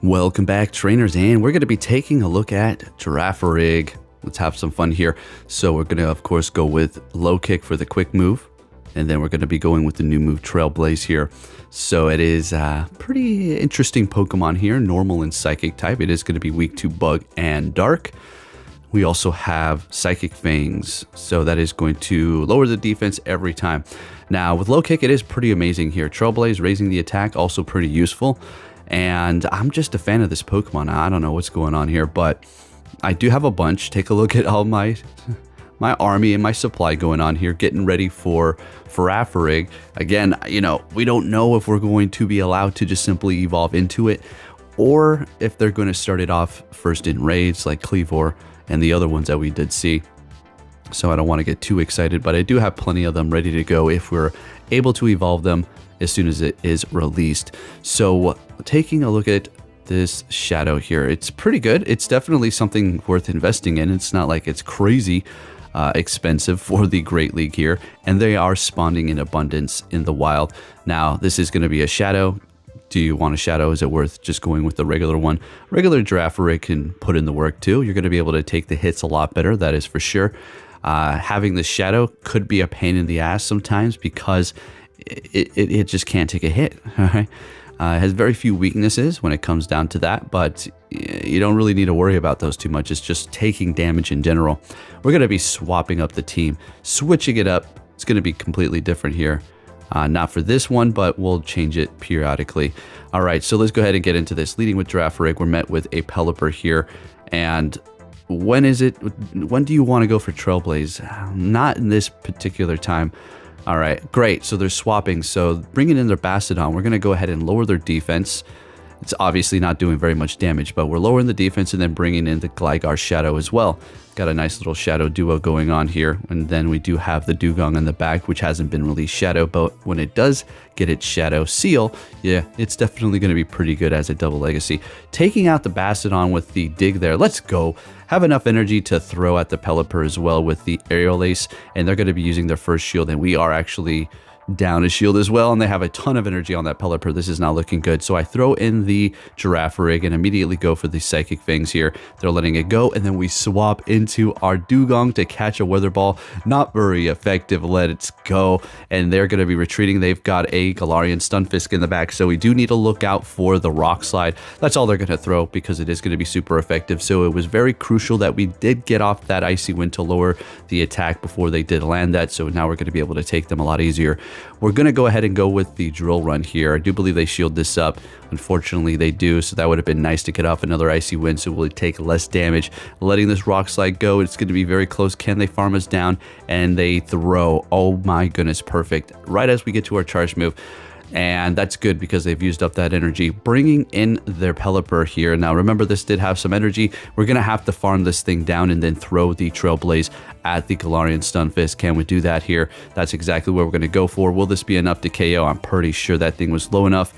Welcome back, trainers, and we're going to be taking a look at Girafarig. Let's have some fun here. So we're going to, of course, go with low kick for the quick move, and then we're going to be going with the new move Trailblaze here. So it is a pretty interesting Pokemon here, normal and psychic type. It is going to be weak to bug and dark. We also have Psychic Fangs, so that is going to lower the defense every time. Now, with low kick, it is pretty amazing here. Trailblaze, raising the attack, also pretty useful. And I'm just a fan of this Pokemon. I don't know what's going on here, but I do have a bunch. Take a look at all my army and my supply going on here, getting ready for Girafarig. Again, you know, we don't know if we're going to be allowed to just simply evolve into it, or if they're going to start it off first in raids like Cleavor and the other ones that we did see. So I don't want to get too excited, but I do have plenty of them ready to go if we're able to evolve them as soon as it is released. So taking a look at this shadow here, it's pretty good. It's definitely something worth investing in. It's not like it's crazy expensive for the Great League here, and they are spawning in abundance in the wild. Now, this is going to be a shadow. Do you want a shadow? Is it worth just going with the regular one? Regular Girafarig can put in the work too. You're going to be able to take the hits a lot better, that is for sure. Having the shadow could be a pain in the ass sometimes because it just can't take a hit. All right? It has very few weaknesses when it comes down to that, but you don't really need to worry about those too much. It's just taking damage in general. We're going to be swapping up the team, switching it up. It's going to be completely different here. Not for this one, but we'll change it periodically. All right, so let's go ahead and get into this. Leading with Girafarig, we're met with a Pelipper here. And when do you want to go for Trailblaze? Not in this particular time. All right, great. So they're swapping. So bringing in their Bastiodon, we're going to go ahead and lower their defense. It's obviously not doing very much damage, but we're lowering the defense and then bringing in the Gligar Shadow as well. Got a nice little Shadow duo going on here. And then we do have the Dugong in the back, which hasn't been released Shadow, but when it does get its Shadow Seal, yeah, it's definitely going to be pretty good as a double legacy. Taking out the Bastiodon with the Dig there. Let's go. Have enough energy to throw at the Pelipper as well with the Aerial Ace, and they're going to be using their first shield, and we are actually down a shield as well, and they have a ton of energy on that Pelipper. This is not looking good. So I throw in the Girafarig and immediately go for the Psychic Fangs here. They're letting it go, and then we swap into our Dugong to catch a Weather Ball. Not very effective. Let it go, and they're going to be retreating. They've got a Galarian Stunfisk in the back, so we do need to look out for the Rock Slide. That's all they're going to throw because it is going to be super effective. So it was very crucial that we did get off that Icy Wind to lower the attack before they did land that, so now we're going to be able to take them a lot easier. We're going to go ahead and go with the Drill Run here. I do believe they shield this up. Unfortunately, they do, so that would have been nice to get off another Icy Wind so we'll take less damage. Letting this Rock Slide go, it's going to be very close. Can they farm us down? And they throw. Oh my goodness, perfect. Right as we get to our charge move. And that's good because they've used up that energy. Bringing in their Pelipper here. Now, remember, this did have some energy. We're going to have to farm this thing down and then throw the Trailblaze at the Galarian Stunfisk. Can we do that here? That's exactly what we're going to go for. Will this be enough to KO? I'm pretty sure that thing was low enough.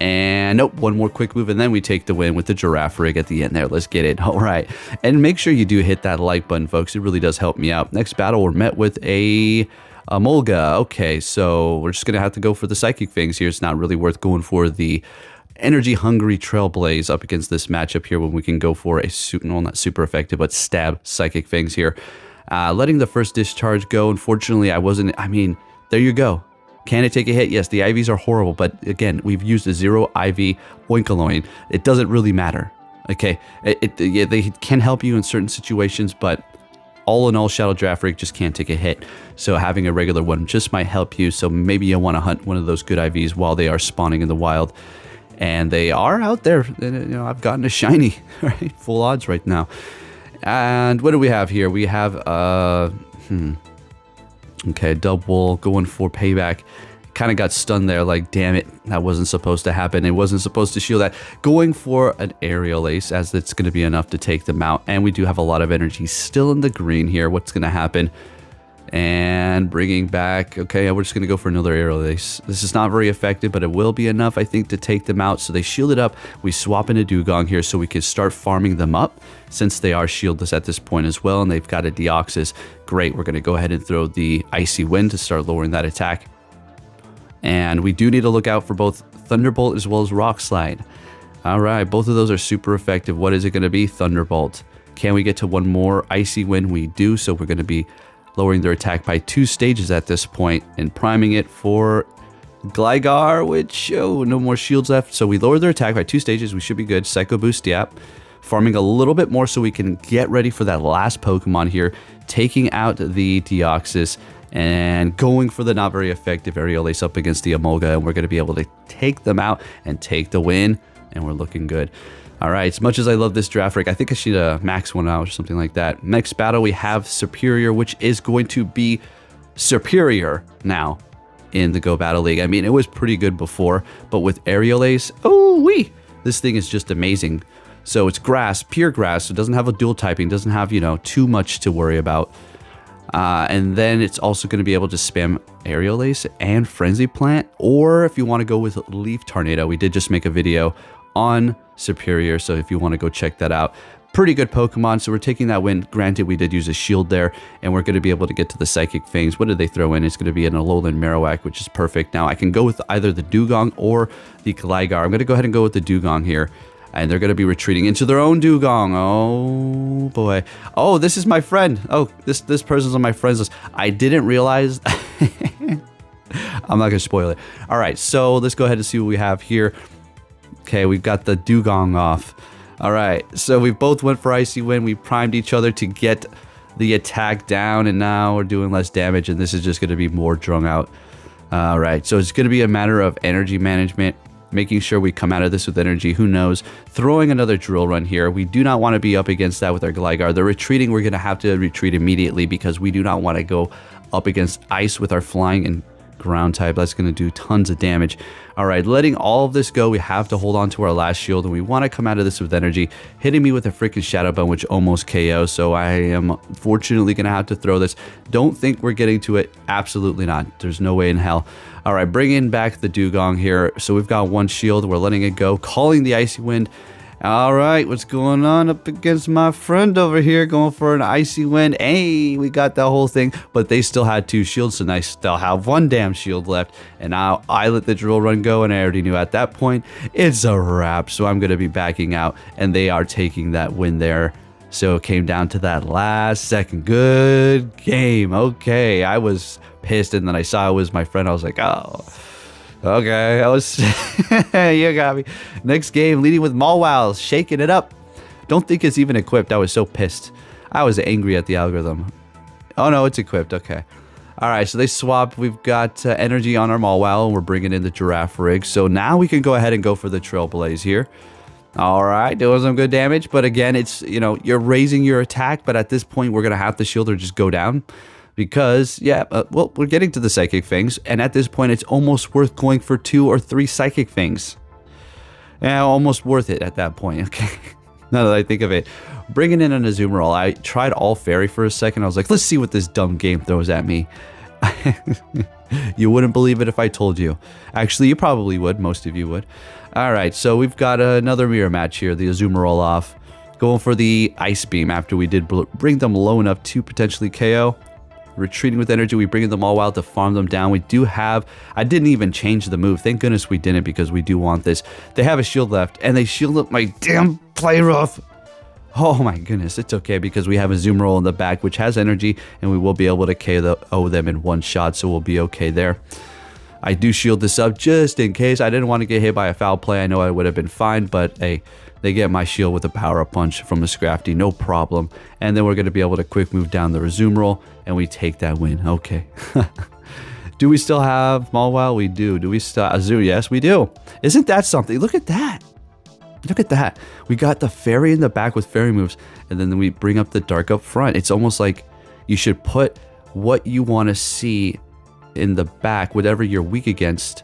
And nope, one more quick move, and then we take the win with the Girafarig at the end there. Let's get it. All right. And make sure you do hit that like button, folks. It really does help me out. Next battle, we're met with a Molga. Okay, so we're just going to have to go for the Psychic Fangs here. It's not really worth going for the energy-hungry Trailblaze up against this matchup here when we can go for a, well, not super effective, but stab Psychic Fangs here. Letting the first discharge go. Unfortunately, I mean, there you go. Can it take a hit? Yes, the IVs are horrible, but again, we've used a 0 IV Oinkologne. It doesn't really matter. Okay, yeah, they can help you in certain situations, but all in all, Shadow Girafarig just can't take a hit. So having a regular one just might help you. So maybe you want to hunt one of those good IVs while they are spawning in the wild. And they are out there. You know, I've gotten a shiny, right? Full odds right now. And what do we have here? We have, okay, double going for payback. Kind of got stunned there, like, damn it, that wasn't supposed to happen. It wasn't supposed to shield that. Going for an Aerial Ace, as it's going to be enough to take them out. And we do have a lot of energy still in the green here. What's going to happen? And bringing back, okay, we're just going to go for another Aerial Ace. This is not very effective, but it will be enough, I think, to take them out. So they shield it up. We swap into Dugong here so we can start farming them up, since they are shieldless at this point as well. And they've got a Deoxys. Great, we're going to go ahead and throw the Icy Wind to start lowering that attack. And we do need to look out for both Thunderbolt as well as Rock Slide. All right, both of those are super effective. What is it going to be? Thunderbolt. Can we get to one more? Icy Wind, we do. So we're going to be lowering their attack by 2 stages at this point and priming it for Gligar, which, oh, no more shields left. So we lowered their attack by 2 stages. We should be good. Psycho Boost, yep. Farming a little bit more so we can get ready for that last Pokemon here. Taking out the Deoxys and going for the not very effective Aerial Ace up against the Emolga. And we're going to be able to take them out and take the win. And we're looking good. All right, as much as I love this Girafarig, I think I should max one out or something like that. Next battle, we have Superior, which is going to be superior now in the Go Battle League. I mean, it was pretty good before, but with Aerial Ace, oh wee, this thing is just amazing. So it's grass, pure grass. So it doesn't have a dual typing, doesn't have, you know, too much to worry about. And then it's also going to be able to spam Aerial Ace and Frenzy Plant, or if you want to go with Leaf Tornado, we did just make a video on Superior, so if you want to go check that out. Pretty good Pokemon, so we're taking that win. Granted, we did use a shield there, and we're going to be able to get to the Psychic Fangs. What did they throw in? It's going to be an Alolan Marowak, which is perfect. Now, I can go with either the Dugong or the Gligar. I'm going to go ahead and go with the Dugong here, and they're going to be retreating into their own Dugong. Oh, boy. Oh, this is my friend. Oh, this person's on my friends list. I didn't realize... I'm not going to spoil it. All right, so let's go ahead and see what we have here. Okay, we've got the Dugong off. All right, so we both went for Icy Wind. We primed each other to get the attack down, and now we're doing less damage, and this is just going to be more drung out. All right, so it's going to be a matter of energy management, making sure we come out of this with energy. Who knows? Throwing another Drill Run here. We do not want to be up against that with our Gligar. They're retreating. We're going to have to retreat immediately because we do not want to go up against Ice with our Flying and Ground type. That's going to do tons of damage. All right, letting all of this go, we have to hold on to our last shield, and we want to come out of this with energy. Hitting me with a freaking Shadow Bone, which almost KO, so I am fortunately going to have to throw this. Don't think we're getting to it. Absolutely not. There's no way in hell. All right, bringing back the Dugong here. So we've got one shield. We're letting it go. Calling the Icy Wind. All right, what's going on up against my friend over here going for an Icy Wind? Hey, we got that whole thing, but they still had 2 shields, and I still have 1 damn shield left, and now I let the Drill Run go, and I already knew at that point it's a wrap, so I'm going to be backing out, and they are taking that win there. So it came down to that last second. Good game. Okay, I was pissed, and then I saw it was my friend. I was like, oh... Okay, I was... you got me. Next game, leading with Mawile, shaking it up. Don't think it's even equipped. I was so pissed. I was angry at the algorithm. Oh, no, it's equipped. Okay. All right, so they swapped. We've got energy on our Mawile, and we're bringing in the Girafarig. So now we can go ahead and go for the Trailblaze here. All right, doing some good damage. But again, it's, you know, you're raising your attack, but at this point, we're going to have the shield or just go down. Because, yeah, well, we're getting to the Psychic Fangs, and at this point, it's almost worth going for 2 or 3 Psychic Fangs. Yeah, almost worth it at that point, okay? Now that I think of it. Bringing in an Azumarill, I tried all Fairy for a second. I was like, let's see what this dumb game throws at me. You wouldn't believe it if I told you. Actually, you probably would. Most of you would. All right, so we've got another mirror match here. The Azumarill off. Going for the Ice Beam after we did bring them low enough to potentially KO. Retreating with energy, we bring them all out to farm them down. We do have... I didn't even change the move. Thank goodness we didn't because we do want this. They have a shield left, and they shield up my damn Play Rough. Oh my goodness, it's okay because we have a Azumarill in the back, which has energy, and we will be able to KO them in one shot, so we'll be okay there. I do shield this up just in case. I didn't want to get hit by a foul play. I know I would have been fine, but hey, they get my shield with a power-up punch from the Scrafty, no problem. And then we're going to be able to quick move down the Azumarill, and we take that win. Okay. Do we still have Mawile? We do. Do we still Azul? Yes, we do. Isn't that something? Look at that. Look at that. We got the Fairy in the back with Fairy moves, and then we bring up the Dark up front. It's almost like you should put what you want to see in the back, whatever you're weak against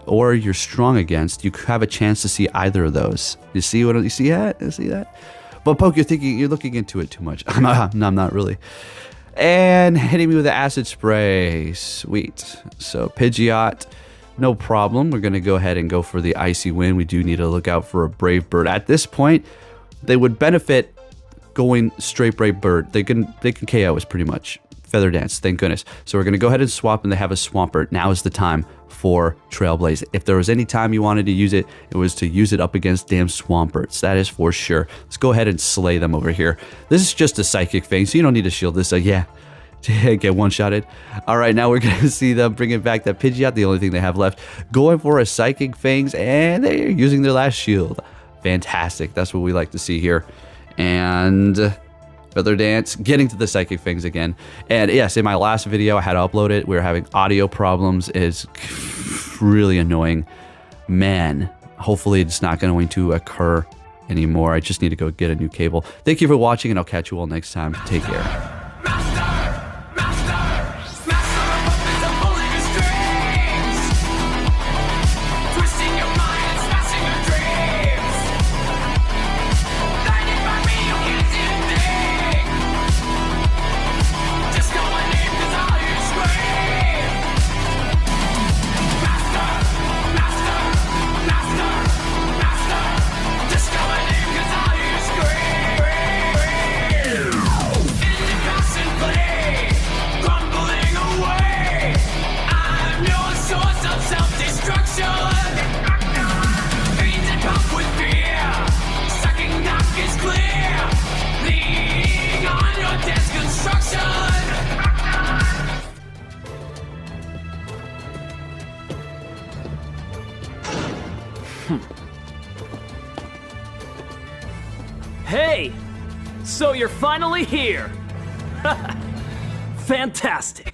or you're strong against. You have a chance to see either of those. You see what you see that? You see that? But Poke, you're looking into it too much. I'm not really. And hitting me with the Acid Spray. Sweet. So Pidgeot, no problem. We're going to go ahead and go for the Icy Wind. We do need to look out for a Brave Bird. At this point, they would benefit going straight bright bird. They can KO us pretty much. Feather Dance, thank goodness. So we're going to go ahead and swap, and they have a Swampert. Now is the time for Trailblaze. If there was any time you wanted to use it, it was to use it up against damn Swamperts. That is for sure. Let's go ahead and slay them over here. This is just a Psychic Fang, so you don't need to shield this. So yeah, get one-shotted. All right, now we're going to see them bringing back that Pidgeot, the only thing they have left. Going for a Psychic Fangs, and they're using their last shield. Fantastic. That's what we like to see here. And Feather Dance, getting to the Psychic Fangs again. And yes, in my last video, I had to upload it. We were having audio problems. It's really annoying. Man, hopefully it's not going to occur anymore. I just need to go get a new cable. Thank you for watching, and I'll catch you all next time. Take care. Hey! So you're finally here! Fantastic!